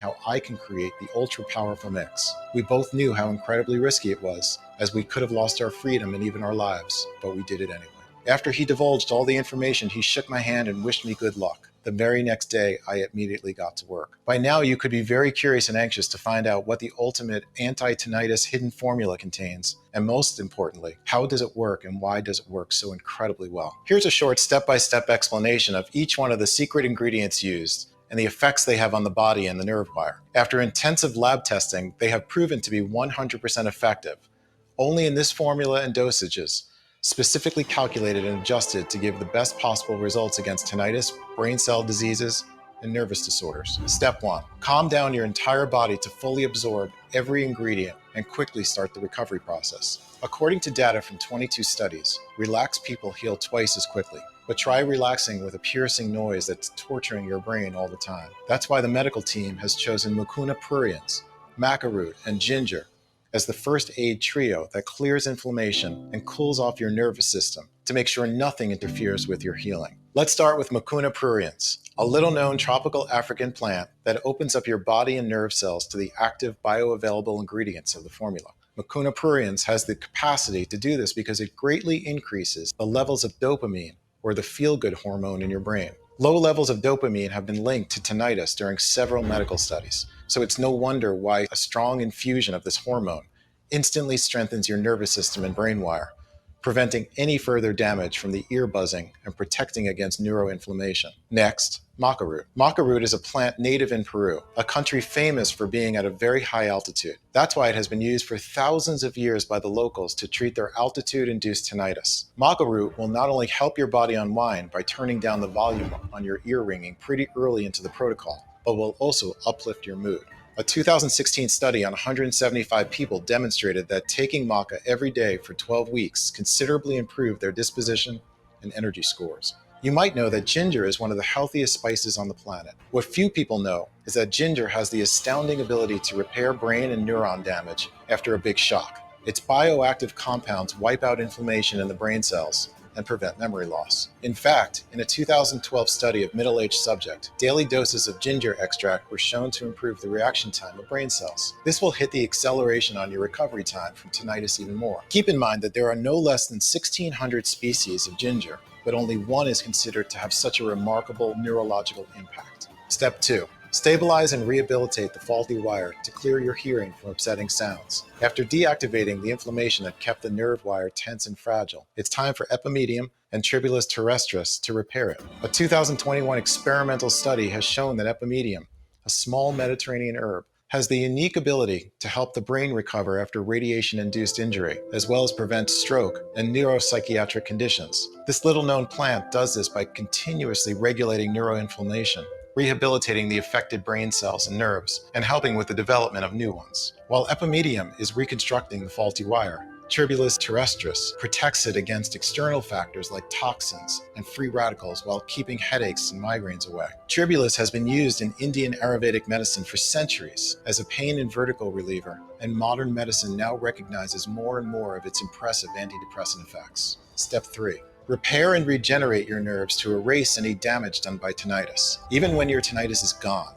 how I can create the ultra-powerful mix. We both knew how incredibly risky it was, as we could have lost our freedom and even our lives, but we did it anyway. After he divulged all the information, he shook my hand and wished me good luck. The very next day, I immediately got to work. By now, you could be very curious and anxious to find out what the ultimate anti-tinnitus hidden formula contains, and most importantly, how does it work and why does it work so incredibly well? Here's a short step-by-step explanation of each one of the secret ingredients used and the effects they have on the body and the nerve wire. After intensive lab testing, they have proven to be 100% effective, only in this formula and dosages, specifically calculated and adjusted to give the best possible results against tinnitus, brain cell diseases, and nervous disorders. Step 1. Calm down your entire body to fully absorb every ingredient and quickly start the recovery process. According to data from 22 studies, relaxed people heal twice as quickly. But try relaxing with a piercing noise that's torturing your brain all the time. That's why the medical team has chosen mucuna pruriens, maca root, and ginger as the first aid trio that clears inflammation and cools off your nervous system to make sure nothing interferes with your healing. Let's start with mucuna pruriens, a little-known tropical African plant that opens up your body and nerve cells to the active bioavailable ingredients of the formula. Mucuna pruriens has the capacity to do this because it greatly increases the levels of dopamine, or the feel-good hormone in your brain. Low levels of dopamine have been linked to tinnitus during several medical studies, so it's no wonder why a strong infusion of this hormone instantly strengthens your nervous system and brain wire, preventing any further damage from the ear buzzing and protecting against neuroinflammation. Next, maca root. Maca root is a plant native in Peru, a country famous for being at a very high altitude. That's why it has been used for thousands of years by the locals to treat their altitude-induced tinnitus. Maca root will not only help your body unwind by turning down the volume on your ear ringing pretty early into the protocol, but will also uplift your mood. A 2016 study on 175 people demonstrated that taking maca every day for 12 weeks considerably improved their disposition and energy scores. You might know that ginger is one of the healthiest spices on the planet. What few people know is that ginger has the astounding ability to repair brain and neuron damage after a big shock. Its bioactive compounds wipe out inflammation in the brain cells and prevent memory loss. In fact, in a 2012 study of middle-aged subjects, daily doses of ginger extract were shown to improve the reaction time of brain cells. This will hit the acceleration on your recovery time from tinnitus even more. Keep in mind that there are no less than 1,600 species of ginger, but only one is considered to have such a remarkable neurological impact. Step 2. Stabilize and rehabilitate the faulty wire to clear your hearing from upsetting sounds. After deactivating the inflammation that kept the nerve wire tense and fragile, it's time for epimedium and tribulus terrestris to repair it. A 2021 experimental study has shown that epimedium, a small Mediterranean herb, has the unique ability to help the brain recover after radiation-induced injury, as well as prevent stroke and neuropsychiatric conditions. This little-known plant does this by continuously regulating neuroinflammation, rehabilitating the affected brain cells and nerves, and helping with the development of new ones. While epimedium is reconstructing the faulty wire, tribulus terrestris protects it against external factors like toxins and free radicals while keeping headaches and migraines away. Tribulus has been used in Indian Ayurvedic medicine for centuries as a pain and vertigo reliever, and modern medicine now recognizes more and more of its impressive antidepressant effects. Step 3. Repair and regenerate your nerves to erase any damage done by tinnitus. Even when your tinnitus is gone,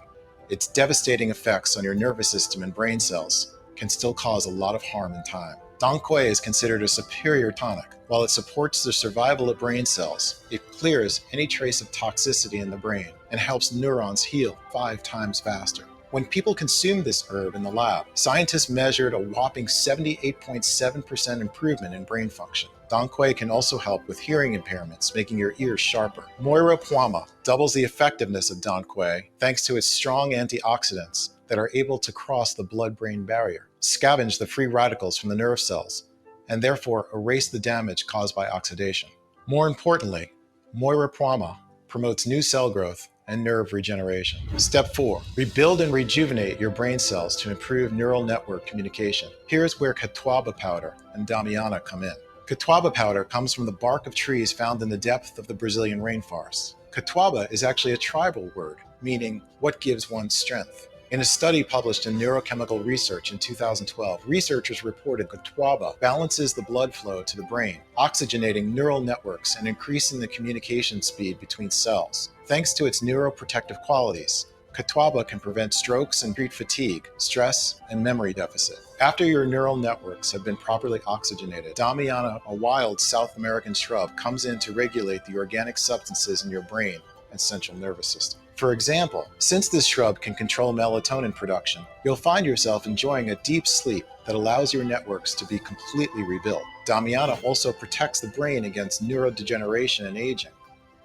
its devastating effects on your nervous system and brain cells can still cause a lot of harm in time. Dong Quai is considered a superior tonic. While it supports the survival of brain cells, it clears any trace of toxicity in the brain and helps neurons heal 5 times faster. When people consumed this herb in the lab, scientists measured a whopping 78.7% improvement in brain function. Dong Quai can also help with hearing impairments, making your ears sharper. Moira Puama doubles the effectiveness of Dong Quai thanks to its strong antioxidants that are able to cross the blood-brain barrier, scavenge the free radicals from the nerve cells, and therefore erase the damage caused by oxidation. More importantly, Moira Puama promotes new cell growth and nerve regeneration. Step 4. Rebuild and rejuvenate your brain cells to improve neural network communication. Here's where Quietum powder and Damiana come in. Quietum powder comes from the bark of trees found in the depth of the Brazilian rainforest. Quietum is actually a tribal word, meaning what gives one strength. In a study published in Neurochemical Research in 2012, researchers reported Quietum balances the blood flow to the brain, oxygenating neural networks and increasing the communication speed between cells. Thanks to its neuroprotective qualities, Quietum can prevent strokes and treat fatigue, stress, and memory deficit. After your neural networks have been properly oxygenated, Damiana, a wild South American shrub, comes in to regulate the organic substances in your brain and central nervous system. For example, since this shrub can control melatonin production, you'll find yourself enjoying a deep sleep that allows your networks to be completely rebuilt. Damiana also protects the brain against neurodegeneration and aging,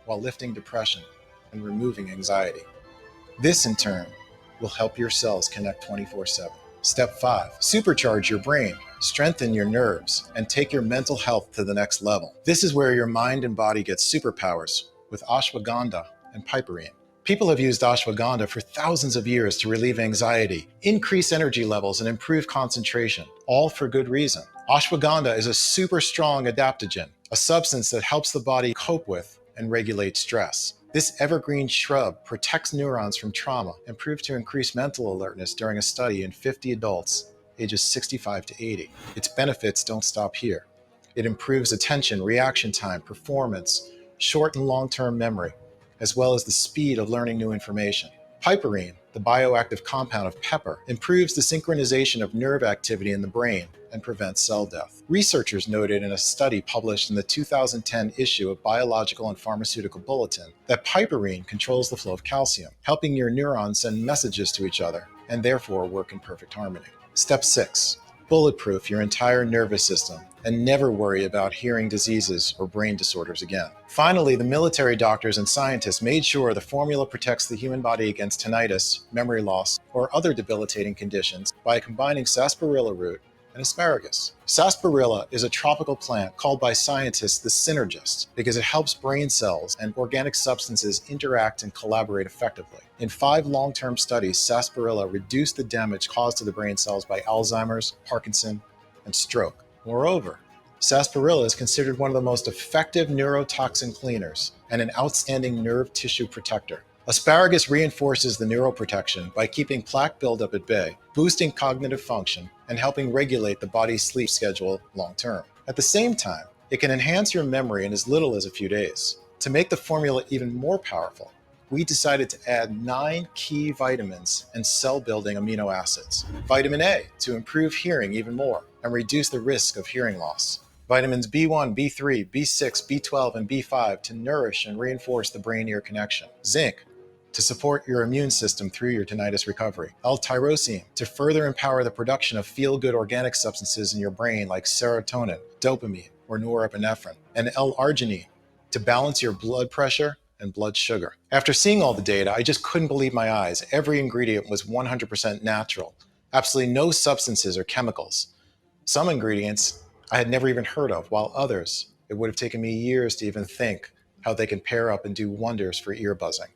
while lifting depression and removing anxiety. This, in turn, will help your cells connect 24/7. Step 5. Supercharge your brain, strengthen your nerves, and take your mental health to the next level. This is where your mind and body get superpowers with ashwagandha and piperine. People have used ashwagandha for thousands of years to relieve anxiety, increase energy levels, and improve concentration, all for good reason. Ashwagandha is a super strong adaptogen, a substance that helps the body cope with and regulate stress. This evergreen shrub protects neurons from trauma and proved to increase mental alertness during a study in 50 adults ages 65 to 80. Its benefits don't stop here. It improves attention, reaction time, performance, short and long-term memory, as well as the speed of learning new information. Piperine, the bioactive compound of pepper, improves the synchronization of nerve activity in the brain and prevents cell death. Researchers noted in a study published in the 2010 issue of Biological and Pharmaceutical Bulletin that piperine controls the flow of calcium, helping your neurons send messages to each other and therefore work in perfect harmony. Step 6. Bulletproof your entire nervous system and never worry about hearing diseases or brain disorders again. Finally, the military doctors and scientists made sure the formula protects the human body against tinnitus, memory loss, or other debilitating conditions by combining sarsaparilla root and asparagus. Sarsaparilla is a tropical plant called by scientists the synergist because it helps brain cells and organic substances interact and collaborate effectively. In 5 long-term studies, sarsaparilla reduced the damage caused to the brain cells by Alzheimer's, Parkinson, and stroke. Moreover, sarsaparilla is considered one of the most effective neurotoxin cleaners and an outstanding nerve tissue protector. Asparagus reinforces the neuroprotection by keeping plaque buildup at bay, boosting cognitive function, and helping regulate the body's sleep schedule long-term. At the same time, it can enhance your memory in as little as a few days. To make the formula even more powerful, we decided to add 9 key vitamins and cell-building amino acids. Vitamin A to improve hearing even more and reduce the risk of hearing loss. Vitamins B1, B3, B6, B12, and B5 to nourish and reinforce the brain-ear connection. Zinc to support your immune system through your tinnitus recovery. L-tyrosine to further empower the production of feel-good organic substances in your brain like serotonin, dopamine, or norepinephrine. And L-arginine to balance your blood pressure and blood sugar. After seeing all the data, I just couldn't believe my eyes. Every ingredient was 100% natural. Absolutely no substances or chemicals. Some ingredients I had never even heard of, while others, it would have taken me years to even think how they can pair up and do wonders for ear buzzing.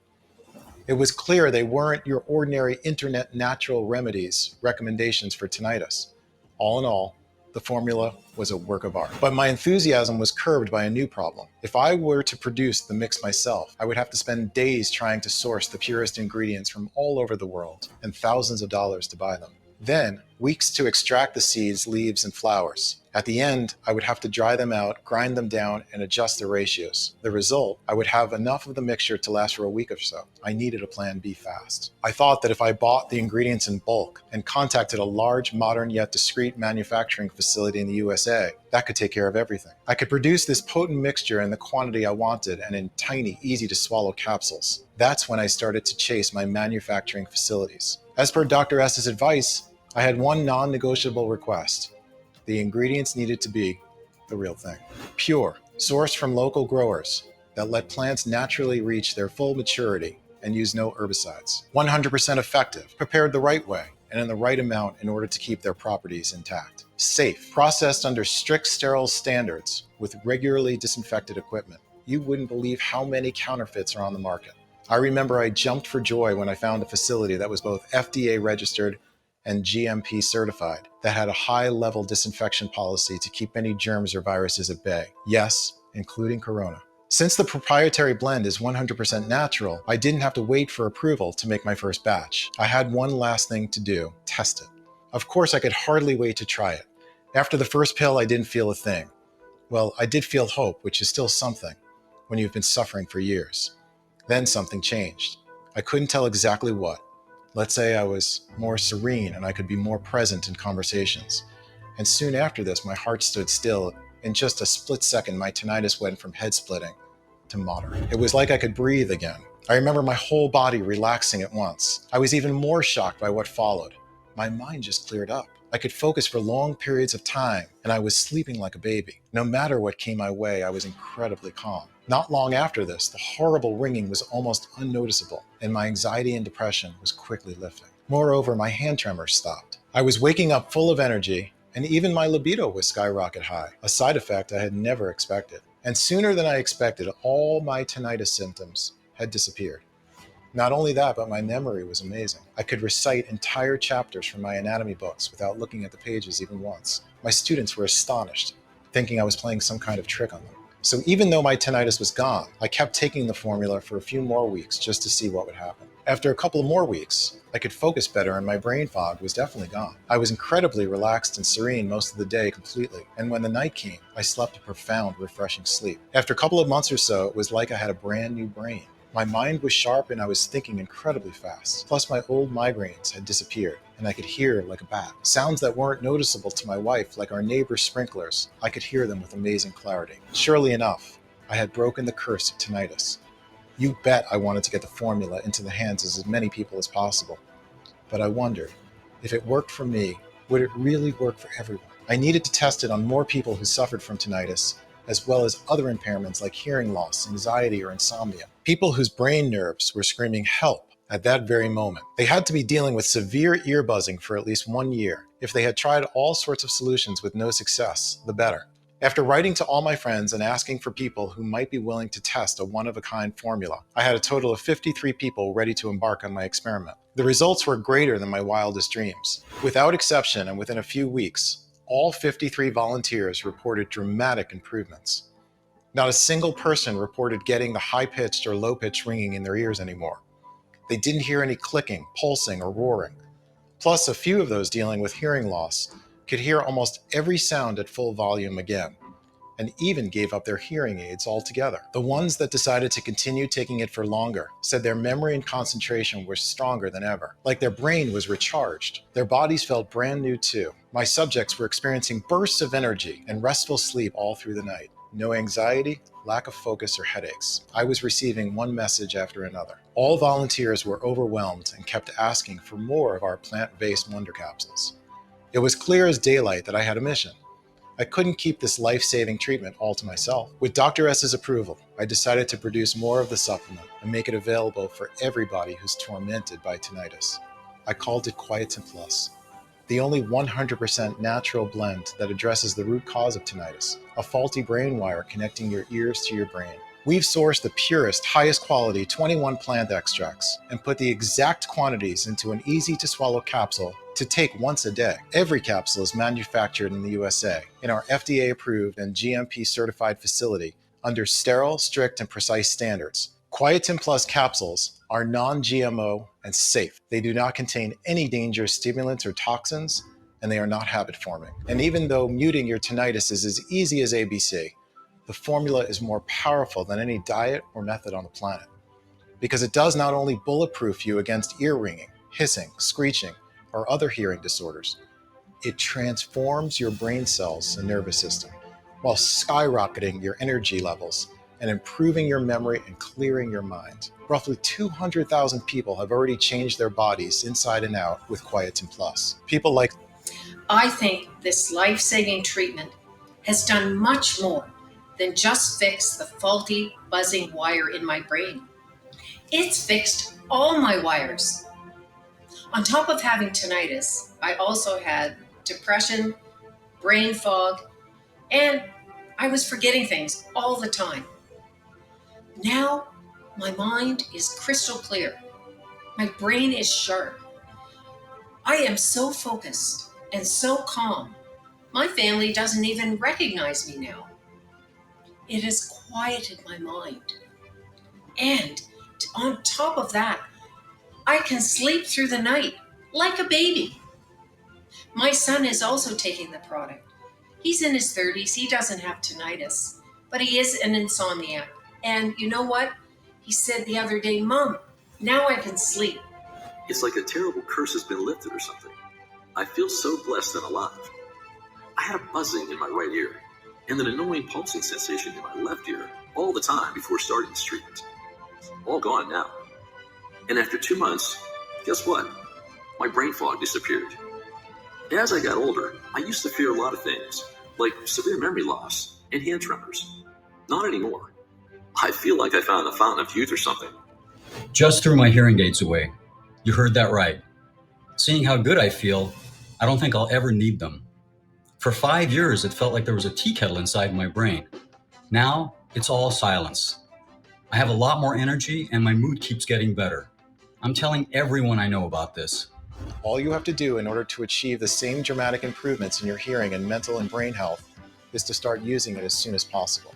It was clear they weren't your ordinary internet natural remedies recommendations for tinnitus. All in all, the formula was a work of art. But my enthusiasm was curbed by a new problem. If I were to produce the mix myself, I would have to spend days trying to source the purest ingredients from all over the world and thousands of dollars to buy them. Then, weeks to extract the seeds, leaves, and flowers. At the end, I would have to dry them out, grind them down, and adjust the ratios. The result, I would have enough of the mixture to last for a week or so. I needed a plan B fast. I thought that if I bought the ingredients in bulk and contacted a large, modern, yet discreet manufacturing facility in the USA, that could take care of everything. I could produce this potent mixture in the quantity I wanted and in tiny, easy-to-swallow capsules. That's when I started to chase my manufacturing facilities. As per Dr. S's advice, I had one non-negotiable request. The ingredients needed to be the real thing. Pure, sourced from local growers that let plants naturally reach their full maturity and use no herbicides. 100% effective, prepared the right way and in the right amount in order to keep their properties intact. Safe, processed under strict sterile standards with regularly disinfected equipment. You wouldn't believe how many counterfeits are on the market. I remember I jumped for joy when I found a facility that was both FDA registered and GMP certified, that had a high-level disinfection policy to keep any germs or viruses at bay. Yes, including corona. Since the proprietary blend is 100% natural, I didn't have to wait for approval to make my first batch. I had one last thing to do, test it. Of course, I could hardly wait to try it. After the first pill, I didn't feel a thing. Well, I did feel hope, which is still something when you've been suffering for years. Then something changed. I couldn't tell exactly what. Let's say I was more serene and I could be more present in conversations. And soon after this, my heart stood still. In just a split second, my tinnitus went from head splitting to moderate. It was like I could breathe again. I remember my whole body relaxing at once. I was even more shocked by what followed. My mind just cleared up. I could focus for long periods of time, and I was sleeping like a baby. No matter what came my way, I was incredibly calm. Not long after this, the horrible ringing was almost unnoticeable, and my anxiety and depression was quickly lifting. Moreover, my hand tremors stopped. I was waking up full of energy, and even my libido was skyrocket high, a side effect I had never expected. And sooner than I expected, all my tinnitus symptoms had disappeared. Not only that, but my memory was amazing. I could recite entire chapters from my anatomy books without looking at the pages even once. My students were astonished, thinking I was playing some kind of trick on them. So even though my tinnitus was gone, I kept taking the formula for a few more weeks just to see what would happen. After a couple of more weeks, I could focus better and my brain fog was definitely gone. I was incredibly relaxed and serene most of the day completely, and when the night came, I slept a profound, refreshing sleep. After a couple of months or so, it was like I had a brand new brain. My mind was sharp and I was thinking incredibly fast. Plus my old migraines had disappeared and I could hear like a bat. Sounds that weren't noticeable to my wife, like our neighbor's sprinklers, I could hear them with amazing clarity. Surely enough, I had broken the curse of tinnitus. You bet I wanted to get the formula into the hands of as many people as possible. But I wondered, if it worked for me, would it really work for everyone? I needed to test it on more people who suffered from tinnitus, as well as other impairments like hearing loss, anxiety, or insomnia. People whose brain nerves were screaming help at that very moment. They had to be dealing with severe ear buzzing for at least 1 year. If they had tried all sorts of solutions with no success, the better. After writing to all my friends and asking for people who might be willing to test a one-of-a-kind formula, I had a total of 53 people ready to embark on my experiment. The results were greater than my wildest dreams. Without exception, and within a few weeks, all 53 volunteers reported dramatic improvements. Not a single person reported getting the high-pitched or low-pitched ringing in their ears anymore. They didn't hear any clicking, pulsing, or roaring. Plus, a few of those dealing with hearing loss could hear almost every sound at full volume again, and even gave up their hearing aids altogether. The ones that decided to continue taking it for longer said their memory and concentration were stronger than ever, like their brain was recharged. Their bodies felt brand new too. My subjects were experiencing bursts of energy and restful sleep all through the night. No anxiety, lack of focus, or headaches. I was receiving one message after another. All volunteers were overwhelmed and kept asking for more of our plant-based wonder capsules. It was clear as daylight that I had a mission. I couldn't keep this life-saving treatment all to myself. With Dr. S's approval, I decided to produce more of the supplement and make it available for everybody who's tormented by tinnitus. I called it Quietum Plus, the only 100% natural blend that addresses the root cause of tinnitus, a faulty brain wire connecting your ears to your brain. We've sourced the purest, highest quality 21 plant extracts and put the exact quantities into an easy-to-swallow capsule to take once a day. Every capsule is manufactured in the USA in our FDA-approved and GMP-certified facility under sterile, strict, and precise standards. Quietum Plus capsules are non-GMO and safe. They do not contain any dangerous stimulants or toxins, and they are not habit-forming. And even though muting your tinnitus is as easy as ABC, the formula is more powerful than any diet or method on the planet, because it does not only bulletproof you against ear ringing, hissing, screeching, or other hearing disorders, it transforms your brain cells and nervous system while skyrocketing your energy levels and improving your memory and clearing your mind. Roughly 200,000 people have already changed their bodies inside and out with Quietum Plus. People like... I think this life-saving treatment has done much more than just fix the faulty buzzing wire in my brain. It's fixed all my wires. On top of having tinnitus, I also had depression, brain fog, and I was forgetting things all the time. Now, my mind is crystal clear. My brain is sharp. I am so focused and so calm. My family doesn't even recognize me now. It has quieted my mind. And on top of that, I can sleep through the night like a baby. My son is also taking the product. He's in his 30s. He doesn't have tinnitus, but he is an insomniac. And you know what? He said the other day, "Mom, now I can sleep." It's like a terrible curse has been lifted or something. I feel so blessed and alive. I had a buzzing in my right ear and an annoying pulsing sensation in my left ear all the time before starting this treatment. All gone now. And after 2 months, guess what? My brain fog disappeared. As I got older, I used to fear a lot of things, like severe memory loss and hand tremors. Not anymore. I feel like I found the fountain of youth or something. Just threw my hearing aids away. You heard that right. Seeing how good I feel, I don't think I'll ever need them. For 5 years, it felt like there was a tea kettle inside my brain. Now, it's all silence. I have a lot more energy and my mood keeps getting better. I'm telling everyone I know about this. All you have to do in order to achieve the same dramatic improvements in your hearing and mental and brain health is to start using it as soon as possible.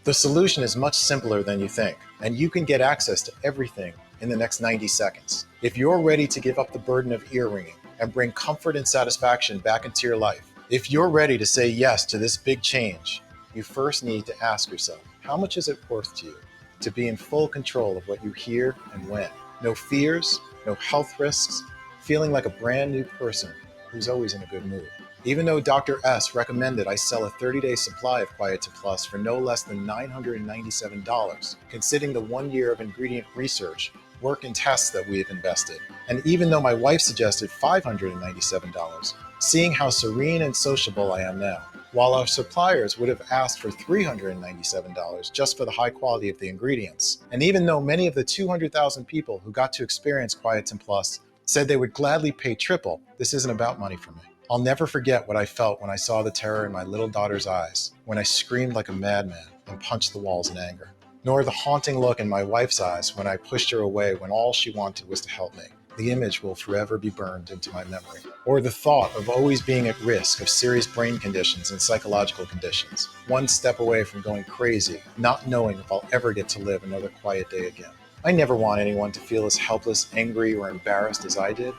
The solution is much simpler than you think, and you can get access to everything in the next 90 seconds. If you're ready to give up the burden of ear ringing and bring comfort and satisfaction back into your life, if you're ready to say yes to this big change, you first need to ask yourself, how much is it worth to you to be in full control of what you hear and when? No fears, no health risks, feeling like a brand new person who's always in a good mood. Even though Dr. S recommended I sell a 30-day supply of Quietum Plus for no less than $997, considering the 1 year of ingredient research, work, and tests that we have invested, and even though my wife suggested $597, seeing how serene and sociable I am now, while our suppliers would have asked for $397 just for the high quality of the ingredients, and even though many of the 200,000 people who got to experience Quietum Plus said they would gladly pay triple, this isn't about money for me. I'll never forget what I felt when I saw the terror in my little daughter's eyes, when I screamed like a madman and punched the walls in anger, nor the haunting look in my wife's eyes when I pushed her away when all she wanted was to help me. The image will forever be burned into my memory. Or the thought of always being at risk of serious brain conditions and psychological conditions, one step away from going crazy, not knowing if I'll ever get to live another quiet day again. I never want anyone to feel as helpless, angry, or embarrassed as I did.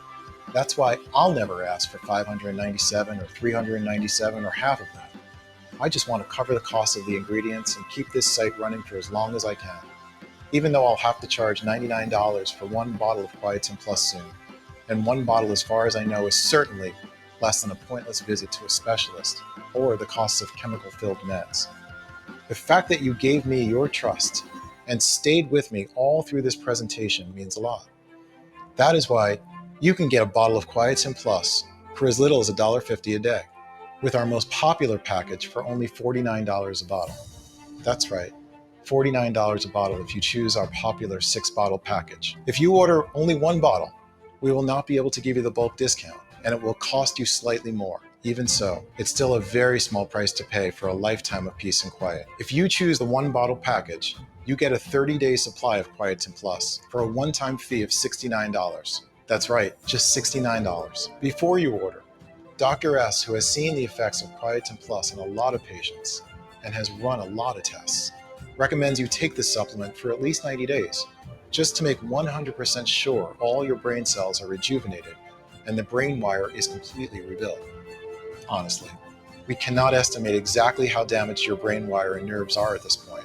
That's why I'll never ask for $597 or $397 or half of that. I just want to cover the cost of the ingredients and keep this site running for as long as I can, even though I'll have to charge $99 for one bottle of Quietum Plus soon. And one bottle, as far as I know, is certainly less than a pointless visit to a specialist or the cost of chemical-filled meds. The fact that you gave me your trust and stayed with me all through this presentation means a lot. That is why you can get a bottle of Quietum Plus for as little as $1.50 a day, with our most popular package for only $49 a bottle. That's right, $49 a bottle if you choose our popular 6-bottle package. If you order only one bottle, we will not be able to give you the bulk discount, and it will cost you slightly more. Even so, it's still a very small price to pay for a lifetime of peace and quiet. If you choose the 1-bottle package, you get a 30-day supply of Quietum Plus for a one-time fee of $69. That's right, just $69. Before you order, Dr. S, who has seen the effects of Quietum Plus in a lot of patients and has run a lot of tests, recommends you take this supplement for at least 90 days, just to make 100% sure all your brain cells are rejuvenated and the brain wire is completely rebuilt. Honestly, we cannot estimate exactly how damaged your brain wire and nerves are at this point.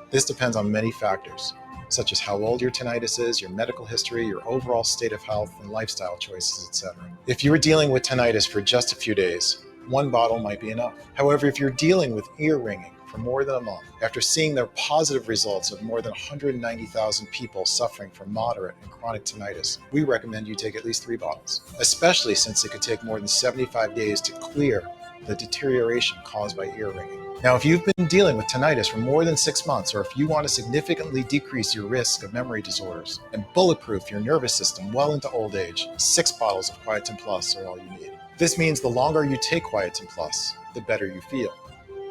This depends on many factors, such as how old your tinnitus is, your medical history, your overall state of health, and lifestyle choices, etc. If you are dealing with tinnitus for just a few days, one bottle might be enough. However, if you're dealing with ear ringing for more than a month, after seeing the positive results of more than 190,000 people suffering from moderate and chronic tinnitus, we recommend you take at least 3 bottles, especially since it could take more than 75 days to clear the deterioration caused by ear ringing. Now, if you've been dealing with tinnitus for more than 6 months, or if you want to significantly decrease your risk of memory disorders and bulletproof your nervous system well into old age, 6 bottles of Quietum Plus are all you need. This means the longer you take Quietum Plus, the better you feel.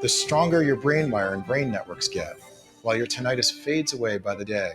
The stronger your brain wire and brain networks get, while your tinnitus fades away by the day,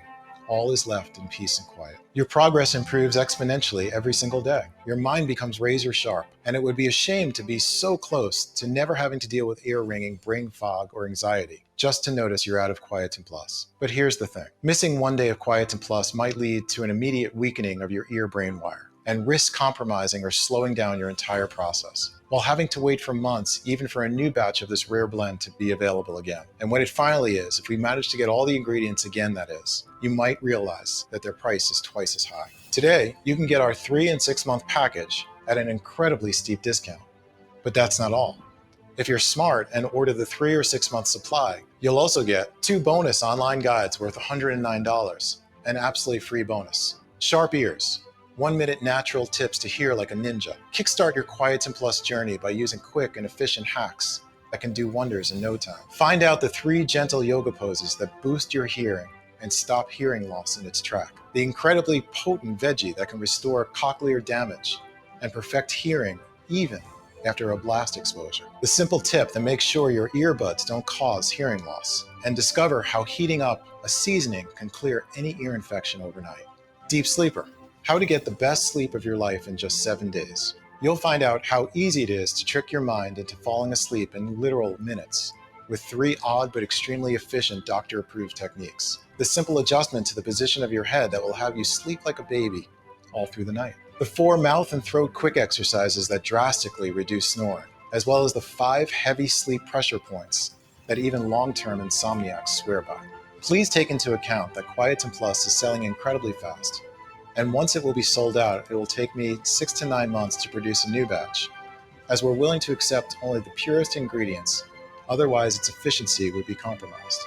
all is left in peace and quiet. Your progress improves exponentially every single day. Your mind becomes razor sharp, and it would be a shame to be so close to never having to deal with ear ringing, brain fog, or anxiety, just to notice you're out of Quietum Plus. But here's the thing. Missing 1 day of Quietum Plus might lead to an immediate weakening of your ear-brain wire and risk compromising or slowing down your entire process, while having to wait for months even for a new batch of this rare blend to be available again. And when it finally is, if we manage to get all the ingredients again, that is, you might realize that their price is twice as high. Today, you can get our 3 and 6 month package at an incredibly steep discount. But that's not all. If you're smart and order the 3 or 6 month supply, you'll also get 2 bonus online guides worth $109, an absolutely free bonus. Sharp ears, 1-minute natural tips to hear like a ninja. Kickstart your Quietum Plus journey by using quick and efficient hacks that can do wonders in no time. Find out the 3 gentle yoga poses that boost your hearing and stop hearing loss in its track. The incredibly potent veggie that can restore cochlear damage and perfect hearing even after a blast exposure. The simple tip that makes sure your earbuds don't cause hearing loss. And discover how heating up a seasoning can clear any ear infection overnight. Deep Sleeper, how to get the best sleep of your life in just 7 days. You'll find out how easy it is to trick your mind into falling asleep in literal minutes with 3 odd but extremely efficient doctor-approved techniques. The simple adjustment to the position of your head that will have you sleep like a baby all through the night. The 4 mouth and throat quick exercises that drastically reduce snoring, as well as the 5 heavy sleep pressure points that even long-term insomniacs swear by. Please take into account that Quietum Plus is selling incredibly fast, and once it will be sold out, it will take me 6 to 9 months to produce a new batch, as we're willing to accept only the purest ingredients, otherwise its efficiency would be compromised.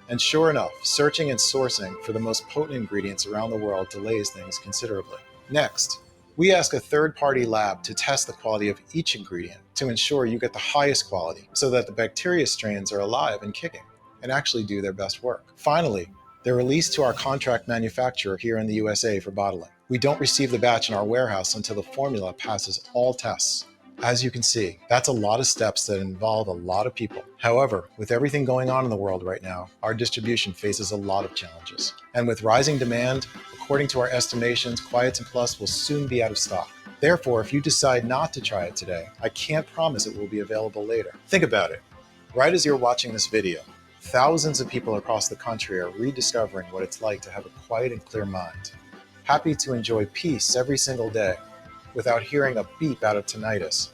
And sure enough, searching and sourcing for the most potent ingredients around the world delays things considerably. Next, we ask a third-party lab to test the quality of each ingredient to ensure you get the highest quality so that the bacteria strains are alive and kicking and actually do their best work. Finally, they're released to our contract manufacturer here in the USA for bottling. We don't receive the batch in our warehouse until the formula passes all tests. As you can see, that's a lot of steps that involve a lot of people. However, with everything going on in the world right now, our distribution faces a lot of challenges. And with rising demand, according to our estimations, Quietum Plus will soon be out of stock. Therefore, if you decide not to try it today, I can't promise it will be available later. Think about it. Right as you're watching this video, thousands of people across the country are rediscovering what it's like to have a quiet and clear mind, happy to enjoy peace every single day without hearing a beep out of tinnitus,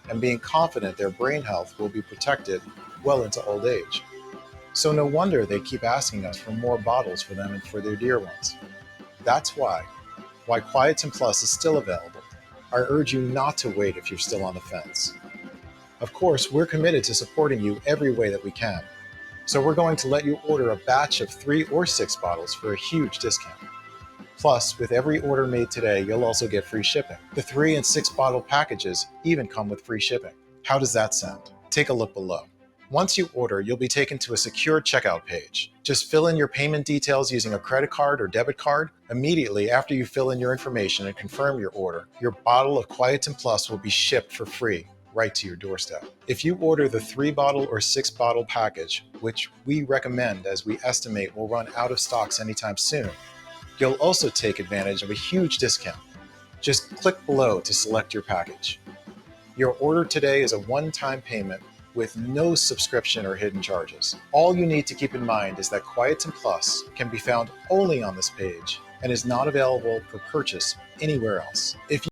and being confident their brain health will be protected well into old age. So no wonder they keep asking us for more bottles for them and for their dear ones. That's why Quietum Plus is still available. I urge you not to wait if you're still on the fence. Of course, we're committed to supporting you every way that we can. So we're going to let you order a batch of 3 or 6 bottles for a huge discount. Plus, with every order made today, you'll also get free shipping. The 3 and 6 bottle packages even come with free shipping. How does that sound? Take a look below. Once you order, you'll be taken to a secure checkout page. Just fill in your payment details using a credit card or debit card. Immediately after you fill in your information and confirm your order, your bottle of Quietum Plus will be shipped for free right to your doorstep. If you order the 3 bottle or 6 bottle package, which we recommend as we estimate will run out of stocks anytime soon, you'll also take advantage of a huge discount. Just click below to select your package. Your order today is a one-time payment with no subscription or hidden charges. All you need to keep in mind is that Quietum Plus can be found only on this page and is not available for purchase anywhere else. If